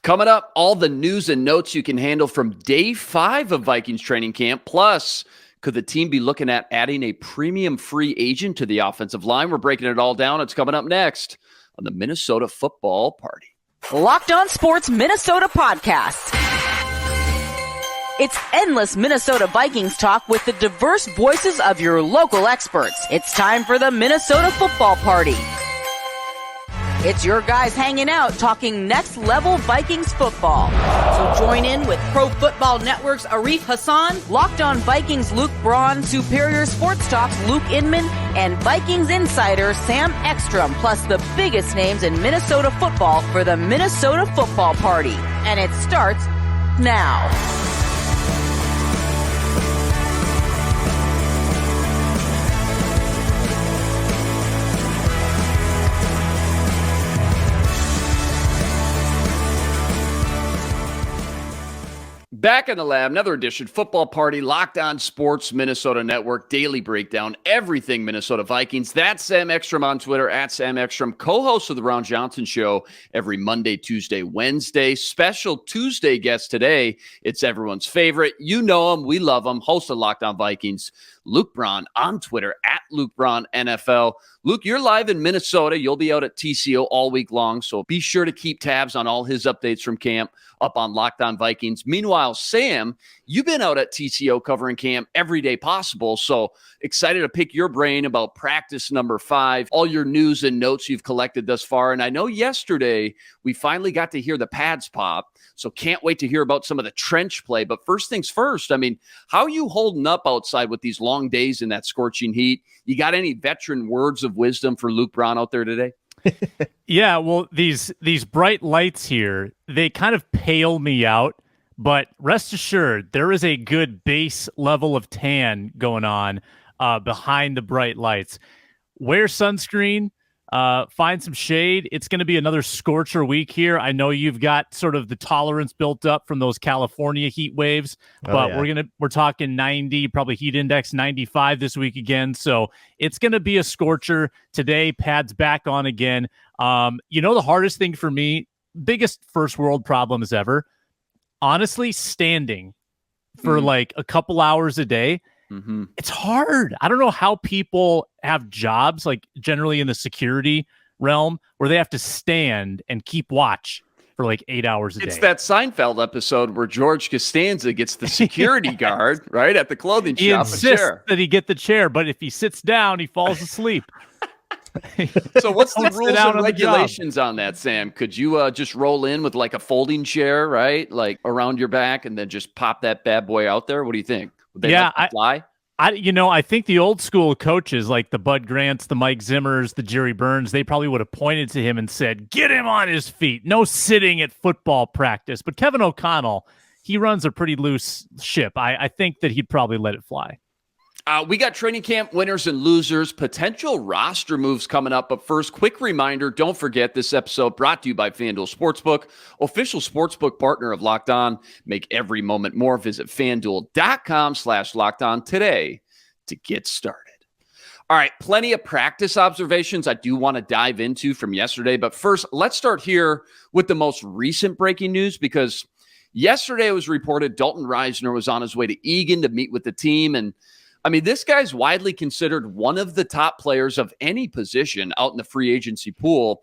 Coming up, all the news and notes you can handle from day 5 of Vikings training camp. Plus, could the team be looking at adding a premium free agent to the offensive line? We're breaking it all down. It's coming up next on the Minnesota Football Party. Locked On Sports Minnesota Podcast. It's endless Minnesota Vikings talk with the diverse voices of your local experts. It's time for the Minnesota Football Party. It's your guys hanging out talking next-level Vikings football. So join in with Pro Football Network's Arif Hassan, Locked On Vikings Luke Braun, Superior Sports Talk's Luke Inman, and Vikings insider Sam Ekstrom, plus the biggest names in Minnesota football for the Minnesota Football Party. And it starts now. Back in the lab, another edition, Football Party, Locked On Sports, Minnesota Network, daily breakdown, everything Minnesota Vikings. That's Sam Ekstrom on Twitter, at Sam Ekstrom, co-host of the Ron Johnson Show every Monday, Tuesday, Wednesday. Special Tuesday guest today. It's everyone's favorite. You know him. We love him. Host of Locked On Vikings, Luke Braun on Twitter, at Luke Braun NFL. Luke, you're live in Minnesota. You'll be out at TCO all week long, so be sure to keep tabs on all his updates from camp up on Locked On Vikings. Meanwhile, Sam, you've been out at TCO covering camp every day possible, so excited to pick your brain about practice number 5, all your news and notes you've collected thus far. And I know yesterday we finally got to hear the pads pop, so can't wait to hear about some of the trench play. But first things first, I mean, how are you holding up outside with these long days in that scorching heat? You got any veteran words of wisdom for Luke Braun out there today? Yeah, well, these bright lights here, they kind of pale me out, but rest assured, there is a good base level of tan going on behind the bright lights. Wear sunscreen, find some shade. It's going to be another scorcher week here. I know you've got sort of the tolerance built up from those California heat waves, but we're talking 90, probably heat index 95 this week again. So it's going to be a scorcher today. Pads back on again. The hardest thing for me, biggest first world problems ever, honestly, standing for like a couple hours a day. Mm-hmm. It's hard. I don't know how people have jobs, like generally in the security realm, where they have to stand and keep watch for like 8 hours a day. It's that Seinfeld episode where George Costanza gets the security guard, right, at the clothing shop. He insists that he get the chair, but if he sits down, he falls asleep. So what's the rules and regulations on that, Sam? Could you just roll in with like a folding chair, right, like around your back, and then just pop that bad boy out there? What do you think? Would they let you fly? I think the old school coaches like the Bud Grants, the Mike Zimmers, the Jerry Burns, they probably would have pointed to him and said, get him on his feet. No sitting at football practice. But Kevin O'Connell, he runs a pretty loose ship. I think that he'd probably let it fly. We got training camp winners and losers, potential roster moves coming up. But first, quick reminder, don't forget this episode brought to you by FanDuel Sportsbook, official sportsbook partner of Locked On. Make every moment more. Visit FanDuel.com/LockedOn today to get started. All right, plenty of practice observations I do want to dive into from yesterday. But first, let's start here with the most recent breaking news, because yesterday it was reported Dalton Risner was on his way to Eagan to meet with the team. And I mean, this guy's widely considered one of the top players of any position out in the free agency pool.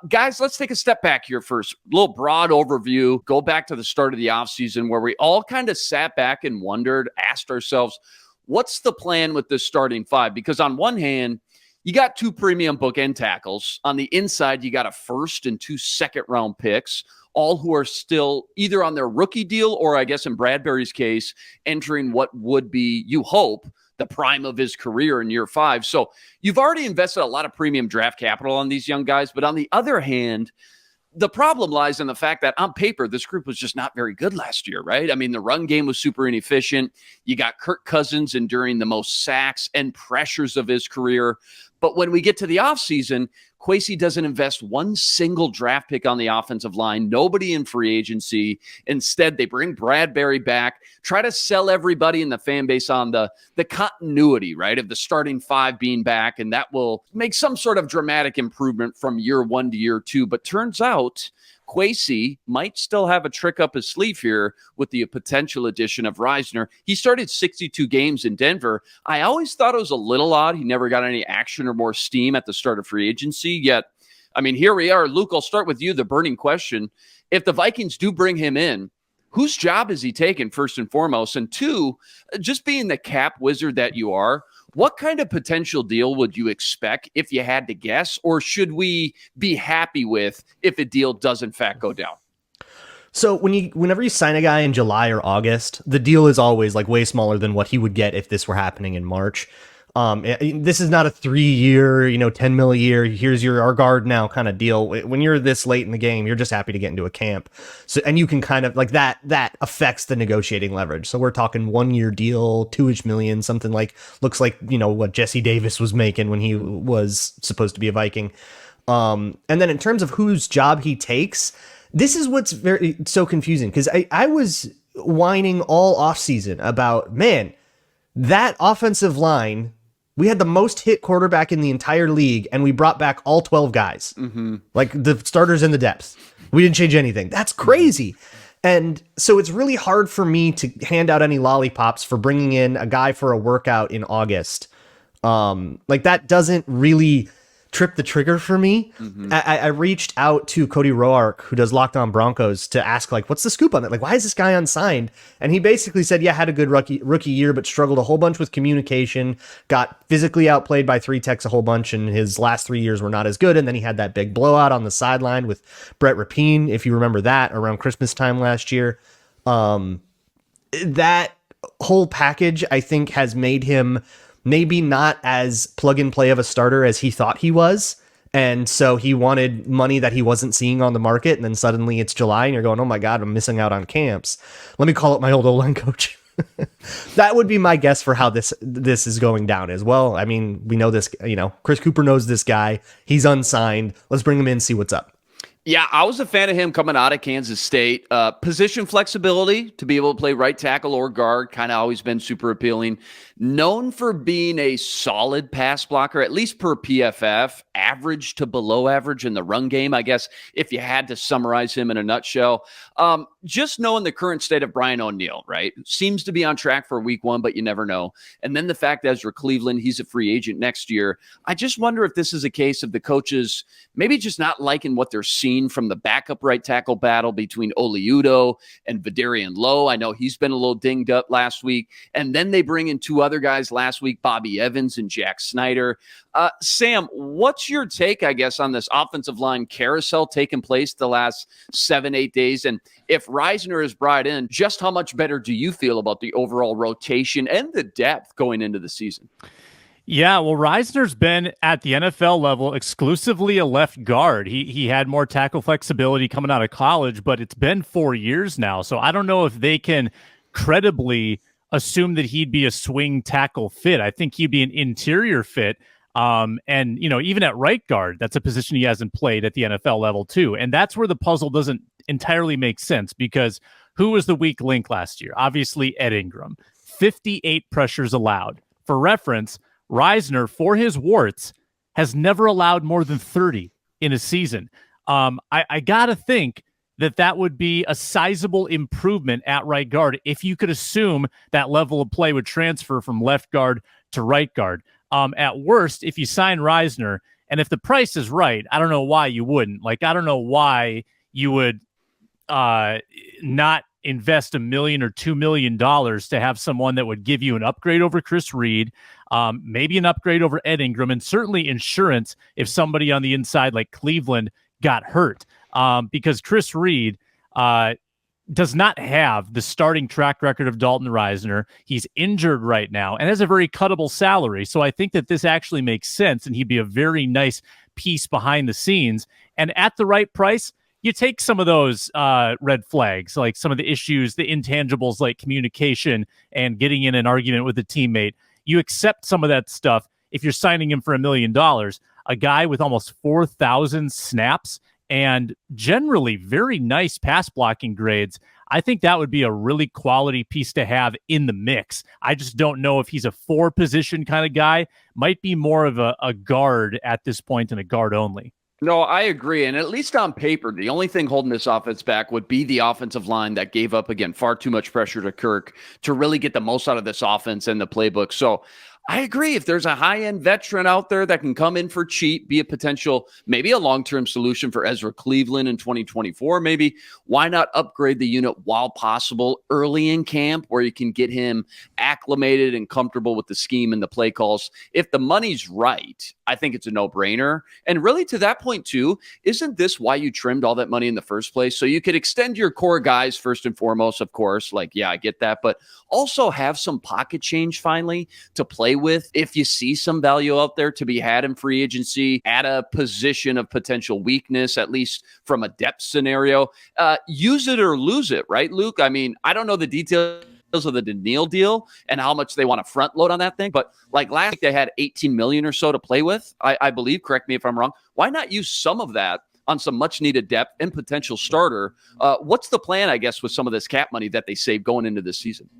Guys, let's take a step back here first. A little broad overview. Go back to the start of the offseason where we all kind of sat back and wondered, asked ourselves, what's the plan with this starting 5? Because on one hand, you got 2 premium bookend tackles. On the inside, you got a first and 2 second-round picks, all who are still either on their rookie deal or, I guess in Bradbury's case, entering what would be, you hope, the prime of his career in year 5. So you've already invested a lot of premium draft capital on these young guys. But on the other hand, the problem lies in the fact that on paper, this group was just not very good last year, right? I mean, the run game was super inefficient. You got Kirk Cousins enduring the most sacks and pressures of his career. But when we get to the offseason, Kwesi doesn't invest one single draft pick on the offensive line, nobody in free agency. Instead, they bring Bradbury back, try to sell everybody in the fan base on the continuity, right, of the starting 5 being back, and that will make some sort of dramatic improvement from year 1 to year 2. But turns out Kwesi might still have a trick up his sleeve here with the potential addition of Risner. He started 62 games in Denver. I always thought it was a little odd. He never got any action or more steam at the start of free agency. Yet, I mean, here we are. Luke, I'll start with you. The burning question. If the Vikings do bring him in, whose job is he taking first and foremost? And two, just being the cap wizard that you are, what kind of potential deal would you expect if you had to guess? Or should we be happy with if a deal does in fact go down? So whenever you sign a guy in July or August, the deal is always like way smaller than what he would get if this were happening in March. This is not a 3-year, $10 million a year. Here's our guard now kind of deal. When you're this late in the game, you're just happy to get into a camp. So, and you can kind of like that affects the negotiating leverage. So we're talking 1-year deal, $2-ish million, something like, looks like, what Jesse Davis was making when he was supposed to be a Viking. And then in terms of whose job he takes, this is what's so confusing, because I was whining all offseason about, man, that offensive line. We had the most hit quarterback in the entire league, and we brought back all 12 guys. Mm-hmm. Like the starters in the depths. We didn't change anything. That's crazy. And so it's really hard for me to hand out any lollipops for bringing in a guy for a workout in August. Like that doesn't really trip the trigger for me. Mm-hmm. I reached out to Cody Roark, who does Locked On Broncos, to ask, like, what's the scoop on that? Like, why is this guy unsigned? And he basically said, yeah, had a good rookie year, but struggled a whole bunch with communication, got physically outplayed by 3 techs a whole bunch, and his last 3 years were not as good. And then he had that big blowout on the sideline with Brett Rapine, if you remember that, around Christmas time last year. That whole package, I think, has made him maybe not as plug and play of a starter as he thought he was. And so he wanted money that he wasn't seeing on the market. And then suddenly it's July and you're going, oh my God, I'm missing out on camps. Let me call up my old O-line coach. That would be my guess for how this is going down as well. I mean, we know this, Chris Cooper knows this guy. He's unsigned. Let's bring him in, see what's up. Yeah, I was a fan of him coming out of Kansas State. Position flexibility to be able to play right tackle or guard, kind of always been super appealing. Known for being a solid pass blocker, at least per PFF, average to below average in the run game, I guess, if you had to summarize him in a nutshell. Just knowing the current state of Brian O'Neill, right? Seems to be on track for week 1, but you never know. And then the fact that Ezra Cleveland, he's a free agent next year. I just wonder if this is a case of the coaches maybe just not liking what they're seeing from the backup right tackle battle between Oli Udoh and Vidarian Lowe. I know he's been a little dinged up last week. And then they bring in 2 other guys last week, Bobby Evans and Jack Snyder. Sam, what's your take, I guess, on this offensive line carousel taking place the last 7-8 days? And if Risner is brought in, just how much better do you feel about the overall rotation and the depth going into the season? Yeah, well, Risner's been at the NFL level exclusively a left guard. He had more tackle flexibility coming out of college, but it's been 4 years now. So I don't know if they can credibly assume that he'd be a swing tackle fit. I think he'd be an interior fit. And, even at right guard, that's a position he hasn't played at the NFL level too. And that's where the puzzle doesn't entirely make sense, because who was the weak link last year? Obviously, Ed Ingram. 58 pressures allowed. For reference, Risner, for his warts, has never allowed more than 30 in a season. I got to think that would be a sizable improvement at right guard if you could assume that level of play would transfer from left guard to right guard. At worst, if you sign Risner, and if the price is right, I don't know why you wouldn't. Like, I don't know why you would not invest $1 million or $2 million to have someone that would give you an upgrade over Chris Reed, maybe an upgrade over Ed Ingram, and certainly insurance if somebody on the inside like Cleveland got hurt. Because Chris Reed does not have the starting track record of Dalton Risner. He's injured right now and has a very cuttable salary. So I think that this actually makes sense, and he'd be a very nice piece behind the scenes. And at the right price, you take some of those red flags, like some of the issues, the intangibles like communication and getting in an argument with a teammate. You accept some of that stuff if you're signing him for $1 million. A guy with almost 4,000 snaps and generally very nice pass blocking grades. I think that would be a really quality piece to have in the mix. I just don't know if he's a 4-position kind of guy. Might be more of a guard at this point and a guard only. No, I agree. And at least on paper, the only thing holding this offense back would be the offensive line that gave up, again, far too much pressure to Kirk to really get the most out of this offense and the playbook. So I agree. If there's a high-end veteran out there that can come in for cheap, be a potential, maybe a long-term solution for Ezra Cleveland in 2024, maybe, why not upgrade the unit while possible early in camp where you can get him acclimated and comfortable with the scheme and the play calls? If the money's right, I think it's a no-brainer. And really, to that point, too, isn't this why you trimmed all that money in the first place? So you could extend your core guys first and foremost, of course. Like, yeah, I get that. But also have some pocket change finally to play with if you see some value out there to be had in free agency at a position of potential weakness, at least from a depth scenario. Use it or lose it, right, Luke? I mean, I don't know the details of the Danielle deal and how much they want to front load on that thing, but like last week they had 18 million or so to play with, I believe. Correct me if I'm wrong. Why not use some of that on some much needed depth and potential starter? What's the plan, I guess, with some of this cap money that they save going into this season?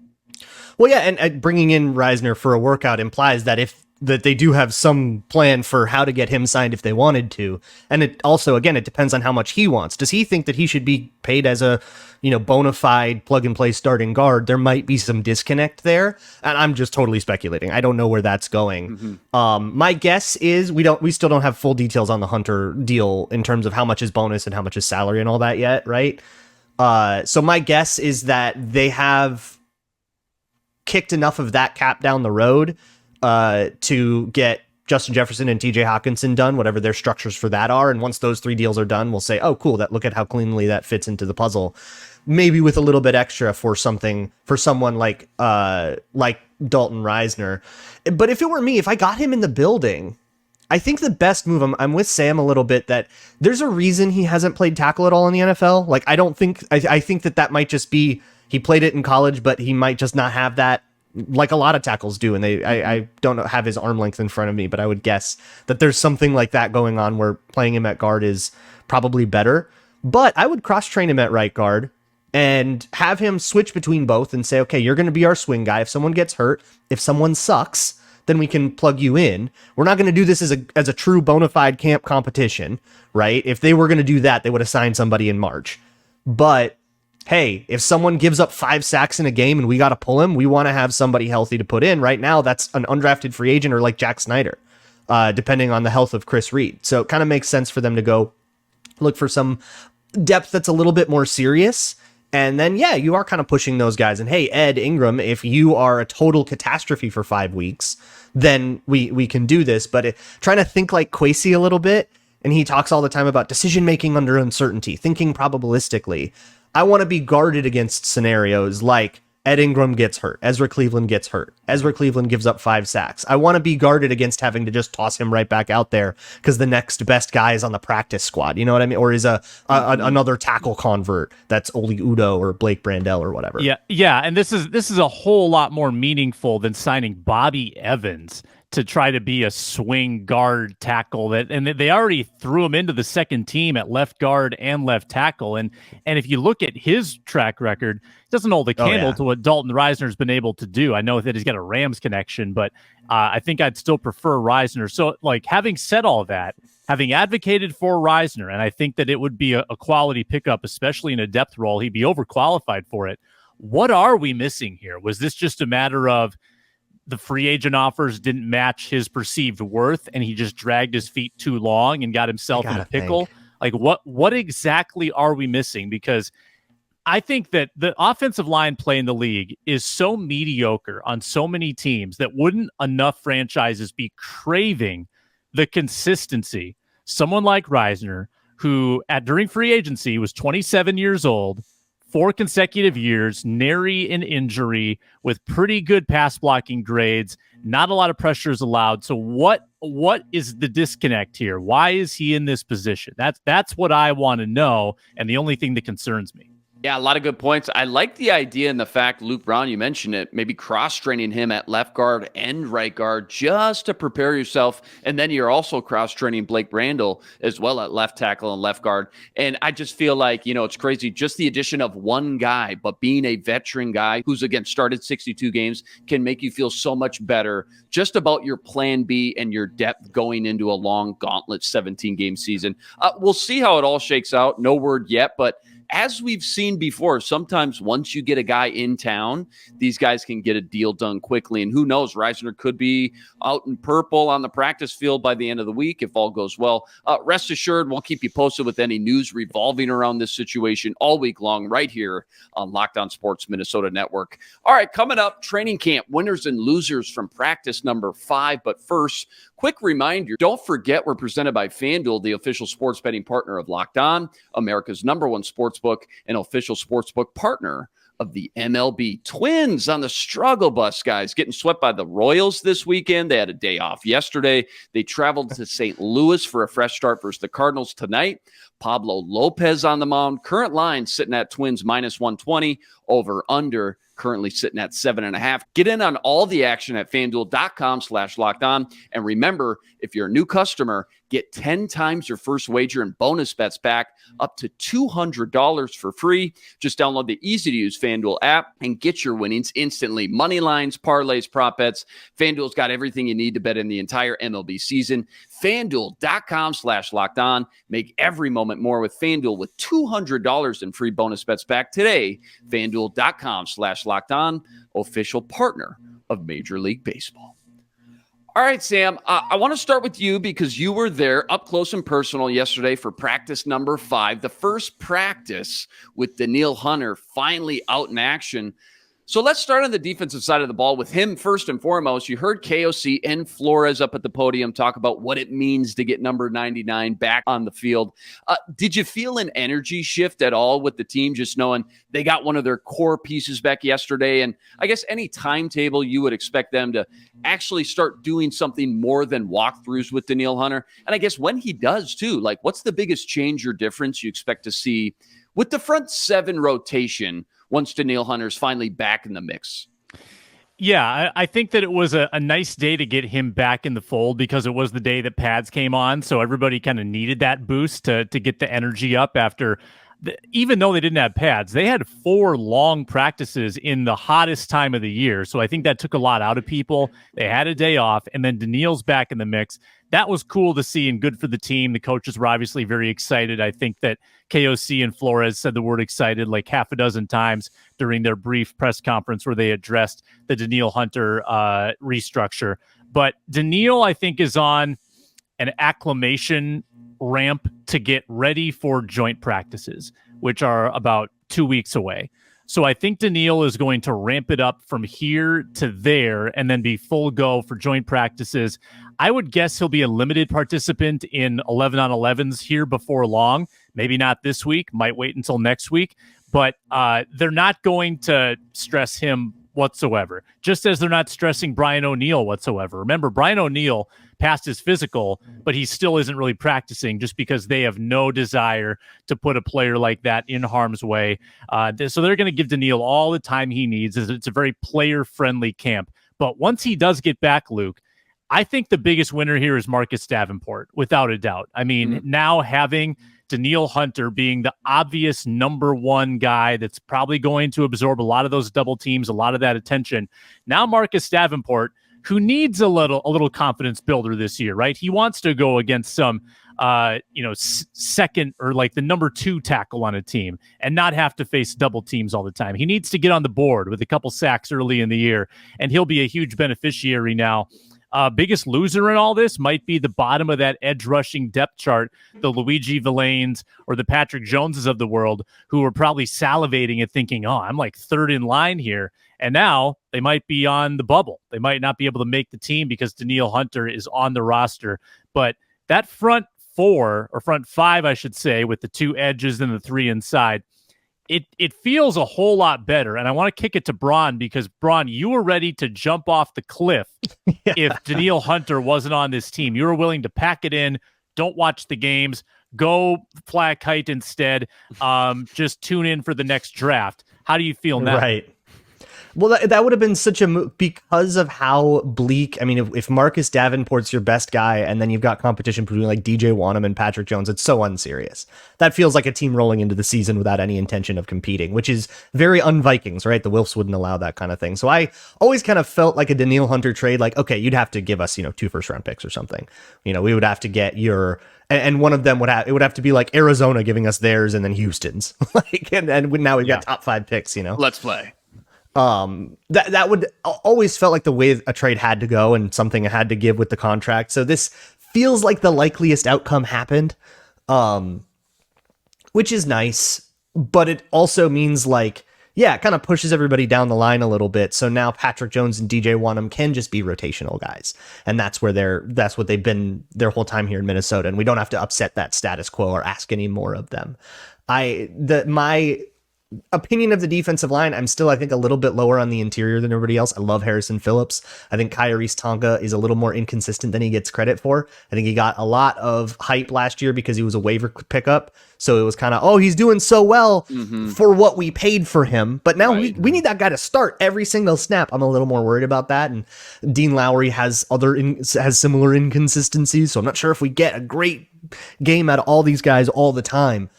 Well, yeah, and bringing in Risner for a workout implies that they do have some plan for how to get him signed if they wanted to. And it also, again, it depends on how much he wants. Does he think that he should be paid as a, bona fide plug and play starting guard? There might be some disconnect there, and I'm just totally speculating. I don't know where that's going. Mm-hmm. My guess is we still don't have full details on the Hunter deal in terms of how much is bonus and how much is salary and all that yet, right? So my guess is that they have kicked enough of that cap down the road to get Justin Jefferson and TJ Hawkinson done, whatever their structures for that are. And once those 3 deals are done, we'll say, oh, cool, look at how cleanly that fits into the puzzle. Maybe with a little bit extra for someone like Dalton Risner. But if it were me, if I got him in the building, I think the best move, I'm with Sam a little bit, that there's a reason he hasn't played tackle at all in the NFL. Like, I think that might just be, he played it in college, but he might just not have that, like a lot of tackles do. And I don't have his arm length in front of me, but I would guess that there's something like that going on where playing him at guard is probably better. But I would cross-train him at right guard and have him switch between both and say, okay, you're going to be our swing guy. If someone gets hurt, if someone sucks, then we can plug you in. We're not going to do this as a true bona fide camp competition, right? If they were going to do that, they would have signed somebody in March. But hey, if someone gives up 5 sacks in a game and we got to pull him, we want to have somebody healthy to put in. Right now, that's an undrafted free agent or like Jack Snyder, depending on the health of Chris Reed. So it kind of makes sense for them to go look for some depth that's a little bit more serious. And then, yeah, you are kind of pushing those guys. And hey, Ed Ingram, if you are a total catastrophe for 5 weeks, then we can do this. But trying to think like Kwesi a little bit, and he talks all the time about decision-making under uncertainty, thinking probabilistically. I want to be guarded against scenarios like Ed Ingram gets hurt, Ezra Cleveland gets hurt, Ezra Cleveland gives up 5 sacks. I want to be guarded against having to just toss him right back out there because the next best guy is on the practice squad. You know what I mean? Or is another tackle convert that's Oli Udoh or Blake Brandel or whatever. Yeah, and this is a whole lot more meaningful than signing Bobby Evans to try to be a swing guard tackle, and they already threw him into the second team at left guard and left tackle. And if you look at his track record, it doesn't hold a candle to what Dalton Risner's been able to do. I know that he's got a Rams connection, but I think I'd still prefer Risner. So, like, having said all that, having advocated for Risner, and I think that it would be a quality pickup, especially in a depth role, he'd be overqualified for it. What are we missing here? Was this just a matter of the free agent offers didn't match his perceived worth and he just dragged his feet too long and got himself in a pickle? Like, what exactly are we missing? Because I think that the offensive line play in the league is so mediocre on so many teams that wouldn't enough franchises be craving the consistency? Someone like Risner, who during free agency was 27 years old, 4 consecutive years, nary an injury, with pretty good pass blocking grades, not a lot of pressures allowed. So what is the disconnect here? Why is he in this position? That's what I want to know, and the only thing that concerns me. Yeah, a lot of good points. I like the idea and the fact, Luke Brown, you mentioned it, maybe cross-training him at left guard and right guard just to prepare yourself. And then you're also cross-training Blake Brandel as well at left tackle and left guard. And I just feel like, it's crazy. Just the addition of one guy, but being a veteran guy who's, again, started 62 games can make you feel so much better just about your plan B and your depth going into a long gauntlet 17-game season. We'll see how it all shakes out. No word yet, but as we've seen before, sometimes once you get a guy in town, these guys can get a deal done quickly. And who knows, Risner could be out in purple on the practice field by the end of the week if all goes well. Rest assured, we'll keep you posted with any news revolving around this situation all week long right here on Locked On Sports Minnesota Network. All right, coming up, training camp winners and losers from practice number 5. But first, quick reminder, don't forget we're presented by FanDuel, the official sports betting partner of Locked On, America's #1 sportsbook and official sportsbook partner of the MLB. Twins on the struggle bus, guys, getting swept by the Royals this weekend. They had a day off yesterday. They traveled to St. Louis for a fresh start versus the Cardinals tonight. Pablo Lopez on the mound. Current line sitting at Twins -120, over under currently sitting at 7.5. Get in on all the action at FanDuel.com/lockedon. And remember, if you're a new customer, get 10 times your first wager and bonus bets back up to $200 for free. Just download the easy-to-use FanDuel app and get your winnings instantly. Money lines, parlays, prop bets. FanDuel's got everything you need to bet in the entire MLB season. FanDuel.com/lockedon. Make every moment more with FanDuel with $200 in free bonus bets back today. FanDuel.com/lockedon, official partner of Major League Baseball. All right, Sam, I want to start with you because you were there up close and personal yesterday for practice number 5, the first practice with Danielle Hunter finally out in action. So let's start on the defensive side of the ball with him first and foremost. You heard KOC and Flores up at the podium talk about what it means to get number 99 back on the field. Did you feel an energy shift at all with the team, just knowing they got one of their core pieces back yesterday? And I guess any timetable you would expect them to actually start doing something more than walkthroughs with Danielle Hunter? And I guess when he does too, like what's the biggest change or difference you expect to see with the front 7 rotation once Danielle Hunter's finally back in the mix? Yeah, I think that it was a nice day to get him back in the fold because it was the day that pads came on. So everybody kind of needed that boost to get the energy up after, even though they didn't have pads, they had 4 long practices in the hottest time of the year. So I think that took a lot out of people. They had a day off, and then Danielle's back in the mix. That was cool to see and good for the team. The coaches were obviously very excited. I think that KOC and Flores said the word excited like half a dozen times during their brief press conference where they addressed the Danielle Hunter restructure. But Danielle, I think, is on an acclimation ramp to get ready for joint practices, which are about 2 weeks away. So I think Danielle is going to ramp it up from here to there and then be full go for joint practices. I would guess he'll be a limited participant in 11-on-11s here before long. Maybe not this week, might wait until next week, but they're not going to stress him whatsoever, just as they're not stressing Brian O'Neill whatsoever. Remember, Brian O'Neill passed his physical, but he still isn't really practicing just because they have no desire to put a player like that in harm's way. So they're going to give Danielle all the time he needs. It's a very player-friendly camp. But once he does get back, Luke, I think the biggest winner here is Marcus Davenport, without a doubt. I mean, now having Danielle Hunter being the obvious number 1 guy that's probably going to absorb a lot of those double teams, a lot of that attention. Now Marcus Davenport, who needs a little confidence builder this year, right? He wants to go against some, second or like the number 2 tackle on a team and not have to face double teams all the time. He needs to get on the board with a couple sacks early in the year, and he'll be a huge beneficiary now. Biggest loser in all this might be the bottom of that edge rushing depth chart, the Luigi Villains or the Patrick Joneses of the world, who are probably salivating and thinking, oh, I'm like 3rd in line here. And now they might be on the bubble. They might not be able to make the team because Danielle Hunter is on the roster. But that front 4 or front 5, I should say, with the 2 edges and the 3 inside, it feels a whole lot better. And I want to kick it to Braun because, Braun, you were ready to jump off the cliff if Danielle Hunter wasn't on this team. You were willing to pack it in, don't watch the games. Go fly a kite instead. Just tune in for the next draft. How do you feel now? Right. Well, that would have been such a move because of how bleak. I mean, if Marcus Davenport's your best guy and then you've got competition between like DJ Wanham and Patrick Jones, it's so unserious. That feels like a team rolling into the season without any intention of competing, which is very un-Vikings, right? The Wilfs wouldn't allow that kind of thing. So I always kind of felt like a Danielle Hunter trade, like, okay, you'd have to give us, 2 first-round picks or something. We would have to get your... And one of them would have to be like Arizona giving us theirs and then Houston's. and now we've got top 5 picks, Let's play. That would always felt like the way a trade had to go and something had to give with the contract. So this feels like the likeliest outcome happened, which is nice, but it also means like, yeah, it kind of pushes everybody down the line a little bit. So now Patrick Jones and DJ Wanham can just be rotational guys. And that's what they've been their whole time here in Minnesota. And we don't have to upset that status quo or ask any more of them. My opinion of the defensive line, I'm still, I think, a little bit lower on the interior than everybody else. I love Harrison Phillips. I think Kyrie's Tonga is a little more inconsistent than he gets credit for. I think he got a lot of hype last year because he was a waiver pickup. So it was kind of, oh, he's doing so well for what we paid for him. But now we need that guy to start every single snap. I'm a little more worried about that. And Dean Lowry has similar inconsistencies. So I'm not sure if we get a great game out of all these guys all the time.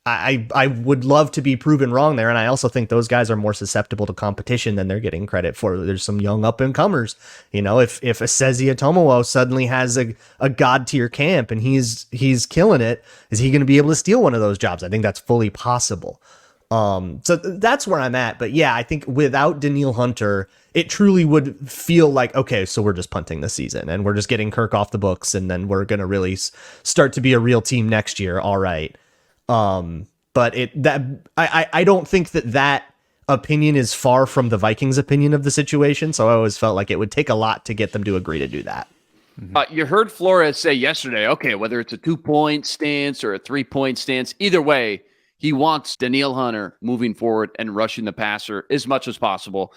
I would love to be proven wrong there, and I also think those guys are more susceptible to competition than they're getting credit for. There's some young up-and-comers. If kwesi-adofo-mensah suddenly has a god-tier camp and he's killing it, is he going to be able to steal one of those jobs? I think that's fully possible. So that's where I'm at. But yeah, I think without Danielle Hunter, it truly would feel like, okay, so we're just punting the season, and we're just getting Kirk off the books, and then we're going to really start to be a real team next year. All right. But I don't think that opinion is far from the Vikings' opinion of the situation. So I always felt like it would take a lot to get them to agree to do that. You heard Flores say yesterday, okay, whether it's a 2-point stance or a 3-point stance, either way, he wants Danielle Hunter moving forward and rushing the passer as much as possible.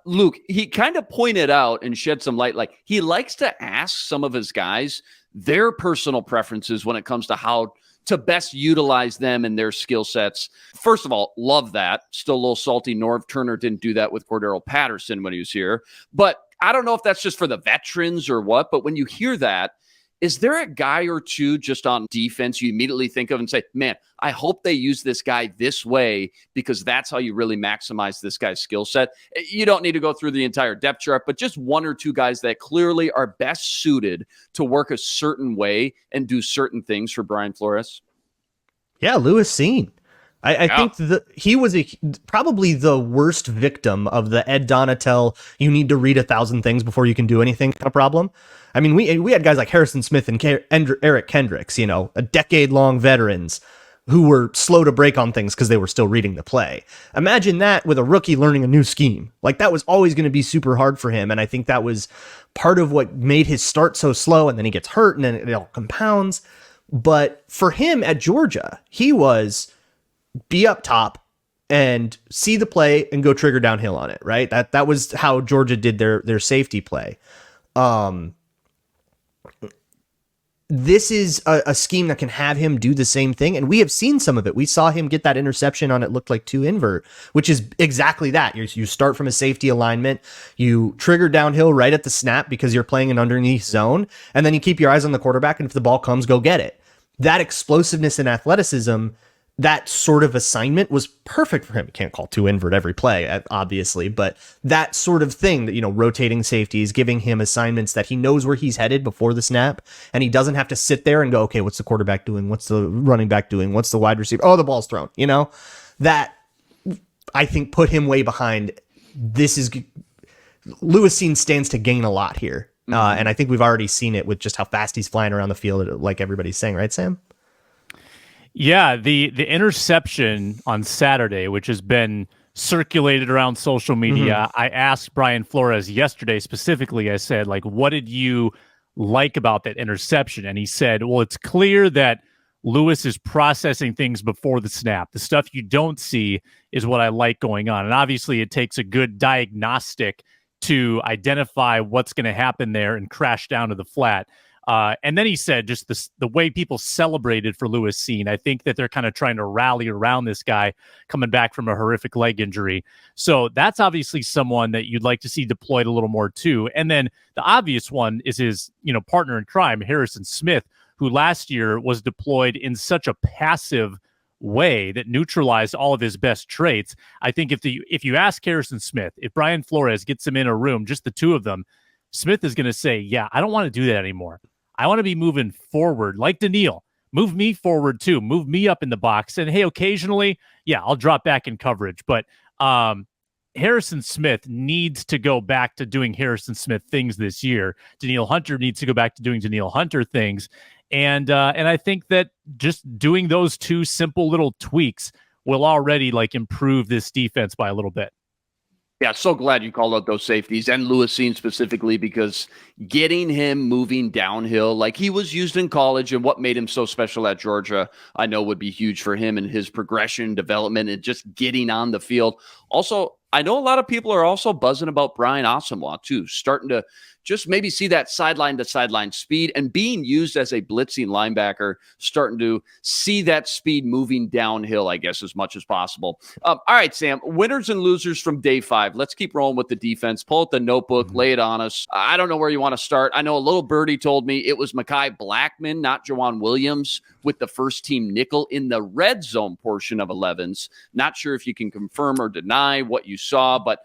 Luke, he kind of pointed out and shed some light, like he likes to ask some of his guys their personal preferences when it comes to how to best utilize them and their skill sets. First of all, love that. Still a little salty. Norv Turner didn't do that with Cordero Patterson when he was here. But I don't know if that's just for the veterans or what, but when you hear that, is there a guy or two just on defense you immediately think of and say, man, I hope they use this guy this way because that's how you really maximize this guy's skill set? You don't need to go through the entire depth chart, but just 1 or 2 guys that clearly are best suited to work a certain way and do certain things for Brian Flores. Yeah, Lewis Cine. I think he was probably the worst victim of the Ed Donatel, you need to read 1,000 things before you can do anything kind of problem. I mean, we had guys like Harrison Smith and Eric Kendricks, a decade-long veterans who were slow to break on things because they were still reading the play. Imagine that with a rookie learning a new scheme. Like, that was always going to be super hard for him, and I think that was part of what made his start so slow, and then he gets hurt, and then it all compounds. But for him at Georgia, he was be up top and see the play and go trigger downhill on it, right? That was how Georgia did their safety play. This is a scheme that can have him do the same thing, and we have seen some of it. We saw him get that interception on it looked like 2 invert, which is exactly that. You start from a safety alignment, you trigger downhill right at the snap because you're playing an underneath zone, and then you keep your eyes on the quarterback, and if the ball comes, go get it. That explosiveness and athleticism, that sort of assignment was perfect for him. You can't call 2 invert every play, obviously, but that sort of thing that, rotating safeties, giving him assignments that he knows where he's headed before the snap, and he doesn't have to sit there and go, okay, what's the quarterback doing? What's the running back doing? What's the wide receiver? Oh, the ball's thrown, that I think put him way behind. Lewis Cine stands to gain a lot here. And I think we've already seen it with just how fast he's flying around the field, like everybody's saying, right, Sam? Yeah, the interception on Saturday, which has been circulated around social media, I asked Brian Flores yesterday specifically, I said, what did you like about that interception? And he said, well, it's clear that Lewis is processing things before the snap. The stuff you don't see is what I like going on. And obviously it takes a good diagnostic to identify what's going to happen there and crash down to the flat. And then he said just the way people celebrated for Lewis Cine. I think that they're kind of trying to rally around this guy coming back from a horrific leg injury. So that's obviously someone that you'd like to see deployed a little more too. And then the obvious one is his, partner in crime, Harrison Smith, who last year was deployed in such a passive way that neutralized all of his best traits. I think if you ask Harrison Smith, if Brian Flores gets him in a room, just the two of them, Smith is going to say, yeah, I don't want to do that anymore. I want to be moving forward like Danielle. Move me forward too. Move me up in the box. And hey, occasionally, yeah, I'll drop back in coverage. But Harrison Smith needs to go back to doing Harrison Smith things this year. Danielle Hunter needs to go back to doing Danielle Hunter things. And I think that just doing those two simple little tweaks will already improve this defense by a little bit. Yeah, so glad you called out those safeties and Lewis Cine specifically, because getting him moving downhill like he was used in college and what made him so special at Georgia, I know would be huge for him and his progression, development, and just getting on the field. Also, I know a lot of people are also buzzing about Brian Asamoah too, starting to just maybe see that sideline to sideline speed and being used as a blitzing linebacker, starting to see that speed moving downhill, I guess, as much as possible. All right, Sam, winners and losers from day 5. Let's keep rolling with the defense. Pull out the notebook, lay it on us. I don't know where you want to start. I know a little birdie told me it was Mekhi Blackmon, not Jawan Williams, with the first team nickel in the red zone portion of 11s. Not sure if you can confirm or deny what you saw, but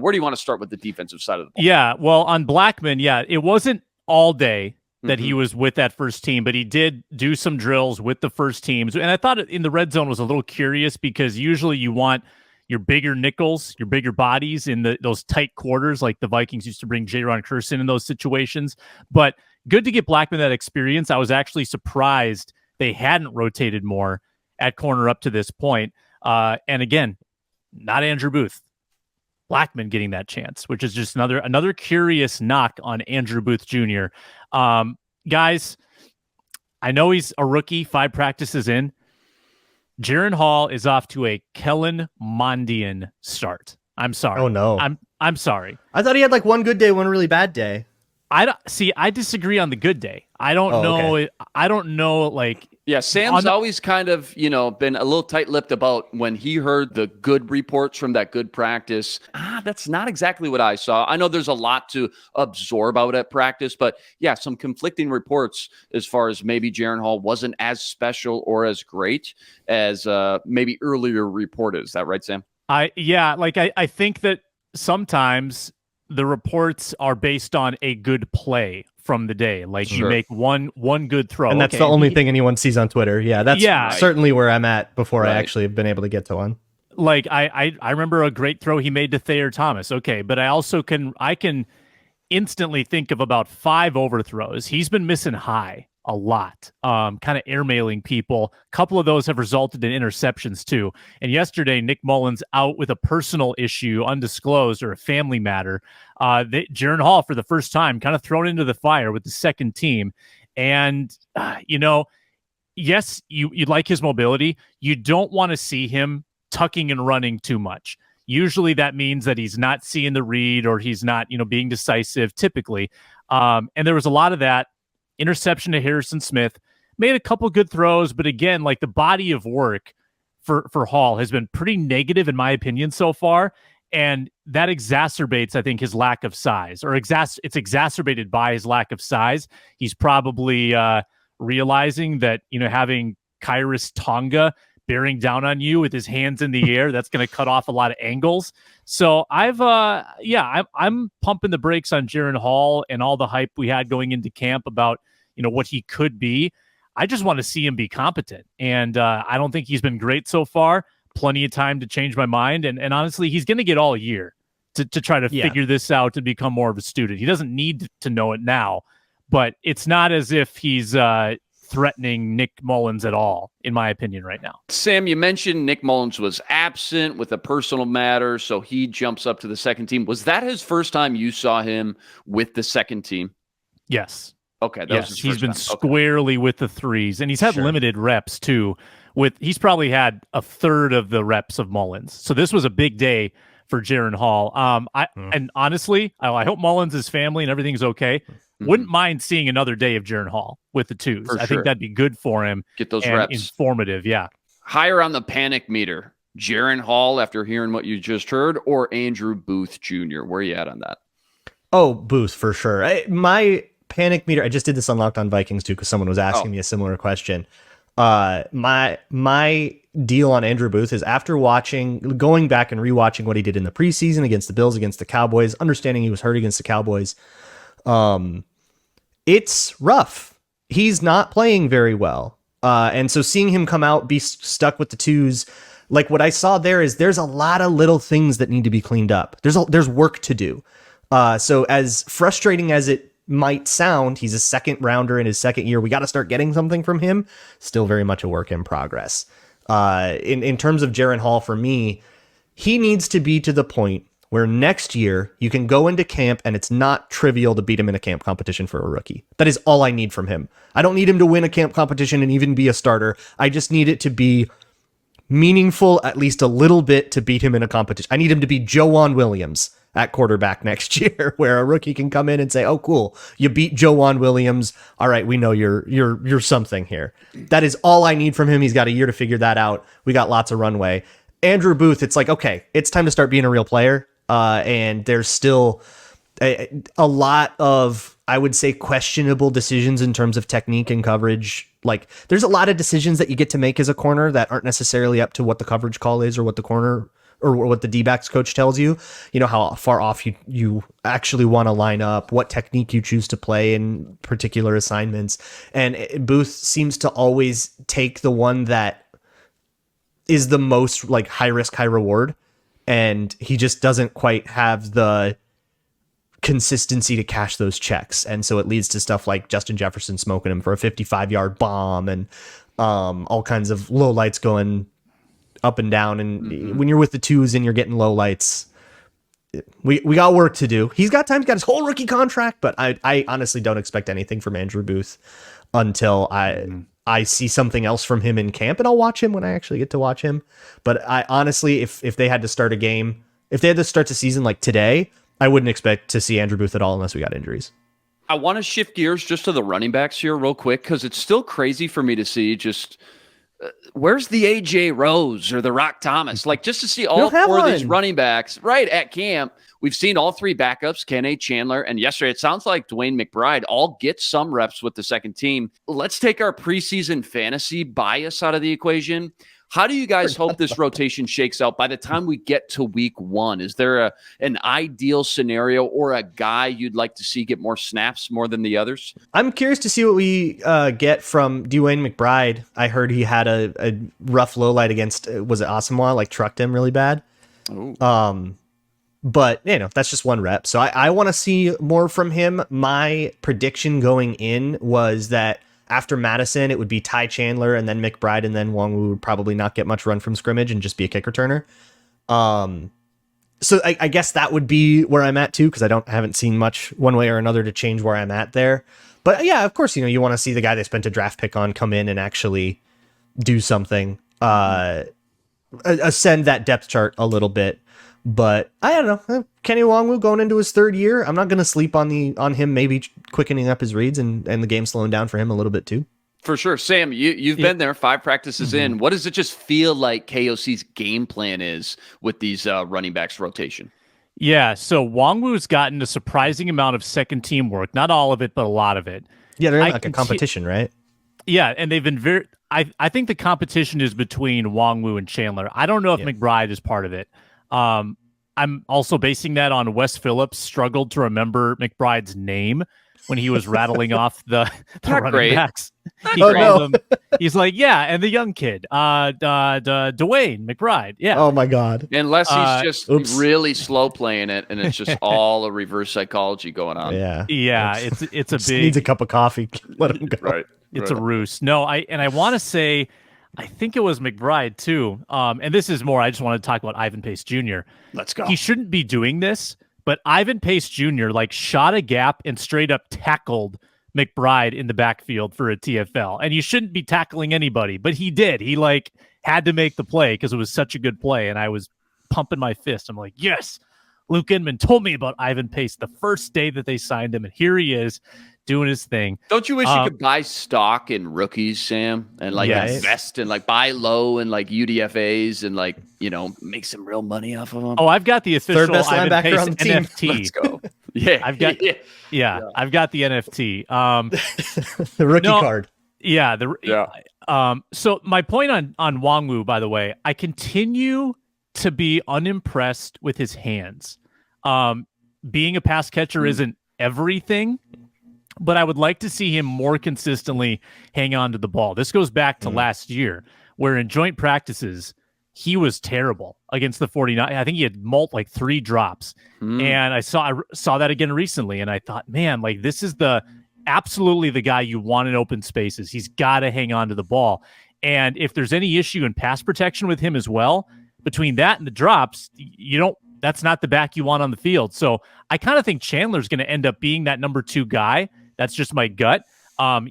where do you want to start with the defensive side of the ball? Yeah, well, on Blackmon, yeah, it wasn't all day that he was with that first team, but he did do some drills with the first teams. And I thought in the red zone was a little curious because usually you want your bigger nickels, your bigger bodies in those tight quarters, like the Vikings used to bring Jaron Curson in those situations. But good to get Blackmon that experience. I was actually surprised they hadn't rotated more at corner up to this point. And again, not Andrew Booth. Blackmon getting that chance, which is just another curious knock on Andrew Booth Jr. Guys, I know he's a rookie, 5 practices in. Jaren Hall is off to a Kellen Mondian start. I'm sorry. Oh no. I'm sorry. I thought he had one good day, one really bad day. I disagree on the good day. I don't know. Okay. I don't know. Yeah, Sam's always kind of, been a little tight-lipped about when he heard the good reports from that good practice. That's not exactly what I saw. I know there's a lot to absorb out at practice, but yeah, some conflicting reports as far as maybe Jaren Hall wasn't as special or as great as maybe earlier reported. Is that right, Sam? I think that sometimes the reports are based on a good play from the day. You make one good throw. And that's the only thing anyone sees on Twitter. Yeah, that's certainly where I'm at before I actually have been able to get to one. I remember a great throw he made to Thayer Thomas. Okay, but I also can instantly think of about 5 overthrows. He's been missing high a lot, kind of airmailing people. A couple of those have resulted in interceptions too. And yesterday, Nick Mullins out with a personal issue, undisclosed, or a family matter. Jaren Hall, for the first time, kind of thrown into the fire with the second team. And, yes, you'd like his mobility. You don't want to see him tucking and running too much. Usually that means that he's not seeing the read or he's not, being decisive typically. And there was a lot of that. Interception to Harrison Smith, made a couple good throws, but again, the body of work for Hall has been pretty negative in my opinion so far, and that exacerbates, I think, his lack of size, or it's exacerbated by his lack of size. He's probably realizing that, having Kairos Tonga bearing down on you with his hands in the air, that's going to cut off a lot of angles. So I'm pumping the brakes on Jaren Hall and all the hype we had going into camp about, what he could be. I just want to see him be competent. And I don't think he's been great so far. Plenty of time to change my mind. And honestly, he's going to get all year to try to figure this out and become more of a student. He doesn't need to know it now, but it's not as if he's threatening Nick Mullins at all, in my opinion, right now. Sam, you mentioned Nick Mullins was absent with a personal matter, so he jumps up to the second team. Was that his first time you saw him with the second team? Yes. Okay. He's been squarely with the threes, and he's had limited reps too. He's probably had a third of the reps of Mullins. So this was a big day for Jaren Hall. And honestly, I hope Mullins' family and everything's okay. Wouldn't mind seeing another day of Jaren Hall with the twos. For I sure. think that'd be good for him. Get those and reps. Informative, yeah. Higher on the panic meter, Jaren Hall after hearing what you just heard, or Andrew Booth Jr.? Where are you at on that? Oh, Booth for sure. My panic meter. I just did this on Locked On Vikings too because someone was asking me a similar question. My deal on Andrew Booth is after going back and rewatching what he did in the preseason against the Bills, against the Cowboys, understanding he was hurt against the Cowboys. It's rough. He's not playing very well. And so seeing him come out, be stuck with the twos, like what I saw there's a lot of little things that need to be cleaned up. There's work to do. So as frustrating as it might sound, he's a second rounder in his second year. We got to start getting something from him. Still very much a work in progress. In terms of Jaren Hall, for me, he needs to be to the point where next year you can go into camp and it's not trivial to beat him in a camp competition for a rookie. That is all I need from him. I don't need him to win a camp competition and even be a starter. I just need it to be meaningful, at least a little bit, to beat him in a competition. I need him to be Joejuan Williams at quarterback next year, where a rookie can come in and say, "Oh, cool, you beat Joejuan Williams. All right, we know you're something here." That is all I need from him. He's got a year to figure that out. We got lots of runway. Andrew Booth, it's like, okay, it's time to start being a real player. And there's still a lot of, I would say, questionable decisions in terms of technique and coverage. Like, there's a lot of decisions that you get to make as a corner that aren't necessarily up to what the coverage call is or what the corner or what the D-backs coach tells you. You know, how far off you actually want to line up, what technique you choose to play in particular assignments. And Booth seems to always take the one that is the most like high risk, high reward. And he just doesn't quite have the consistency to cash those checks. And so it leads to stuff like Justin Jefferson smoking him for a 55-yard bomb and all kinds of low lights going up and down. And when you're with the twos and you're getting low lights, we got work to do. He's got time. He's got his whole rookie contract, but I honestly don't expect anything from Andrew Booth until I see something else from him in camp, and I'll watch him when I actually get to watch him. But I honestly, if they had to start a game, if they had to start the season like today, I wouldn't expect to see Andrew Booth at all unless we got injuries. I want to shift gears just to the running backs here real quick, because it's still crazy for me to see just where's the AJ Rose or the Rock Thomas? Like, just to see all four of these running backs right at camp. We've seen all three backups, Kenny, Chandler, and yesterday it sounds like Dwayne McBride all get some reps with the second team. Let's take our preseason fantasy bias out of the equation. How do you guys hope this rotation shakes out by the time we get to week one? Is there an ideal scenario or a guy you'd like to see get more snaps more than the others? I'm curious to see what we get from Dwayne McBride. I heard he had a rough low light against, was it Asamoah? Like trucked him really bad. Ooh. But, you know, that's just one rep. So I want to see more from him. My prediction going in was that after Madison, it would be Ty Chandler and then McBride, and then Wong would probably not get much run from scrimmage and just be a kick returner. So I guess that would be where I'm at too, because I haven't seen much one way or another to change where I'm at there. But yeah, of course, you know, you want to see the guy they spent a draft pick on come in and actually do something, ascend that depth chart a little bit. But I don't know. Kenny Wongwu going into his third year. I'm not going to sleep on him maybe quickening up his reads and the game slowing down for him a little bit too. For sure. Sam, you've been there 5 practices in. What does it just feel like KOC's game plan is with these running backs rotation? Yeah, so Wongwu's gotten a surprising amount of second team work. Not all of it, but a lot of it. Yeah, they're in like a competition, right? Yeah, and they've been very... I think the competition is between Wongwu and Chandler. I don't know if McBride is part of it. I'm also basing that on Wes Phillips struggled to remember McBride's name when he was rattling off the running backs. He's like, yeah, and the young kid, Dwayne McBride. Yeah. Oh my God. Unless he's just really slow playing it, and it's just all a reverse psychology going on. Yeah. It's a big needs a cup of coffee. Let him go. Right. It's a ruse. No, I want to say, I think it was McBride too. And this is more, I just want to talk about Ivan Pace Jr. Let's go. He shouldn't be doing this, but Ivan Pace Jr. like shot a gap and straight up tackled McBride in the backfield for a TFL. And you shouldn't be tackling anybody, but he did. He like had to make the play because it was such a good play. And I was pumping my fist. I'm like, yes, Luke Inman told me about Ivan Pace the first day that they signed him, and here he is doing his thing. Don't you wish you could buy stock in rookies, Sam, and like invest and like buy low and like UDFAs and like, you know, make some real money off of them? Oh, I've got the official third best Ivan linebacker Pace on the team. NFT. Let's go. Yeah, I've got I've got the NFT. The rookie card. Yeah, so my point on Nwangwu, by the way, I continue to be unimpressed with his hands. Being a pass catcher isn't everything, but I would like to see him more consistently hang on to the ball. This goes back to last year, where in joint practices, he was terrible against the 49. I think he had like 3 drops. And I saw that again recently, and I thought, man, like this is absolutely the guy you want in open spaces. He's got to hang on to the ball. And if there's any issue in pass protection with him as well, between that and the drops, that's not the back you want on the field. So I kind of think Chandler's going to end up being that number 2 guy. That's just my gut.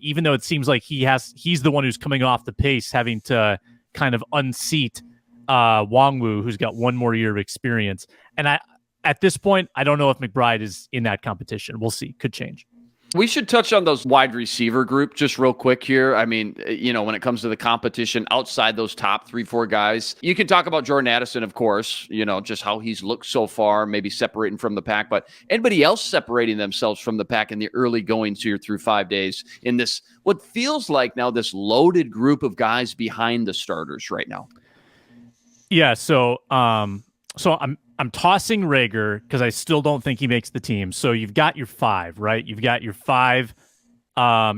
Even though it seems like he's the one who's coming off the pace, having to kind of unseat Nwangwu, who's got 1 more year of experience. And at this point, I don't know if McBride is in that competition. We'll see. Could change. We should touch on those wide receiver group just real quick here. I mean, you know, when it comes to the competition outside those top 3-4 guys, you can talk about Jordan Addison, of course, you know, just how he's looked so far, maybe separating from the pack, but anybody else separating themselves from the pack in the early goings here through 5 days in this, what feels like now this loaded group of guys behind the starters right now? Yeah. So I'm tossing Rager because I still don't think he makes the team. So you've got your 5, right? You've got your 5,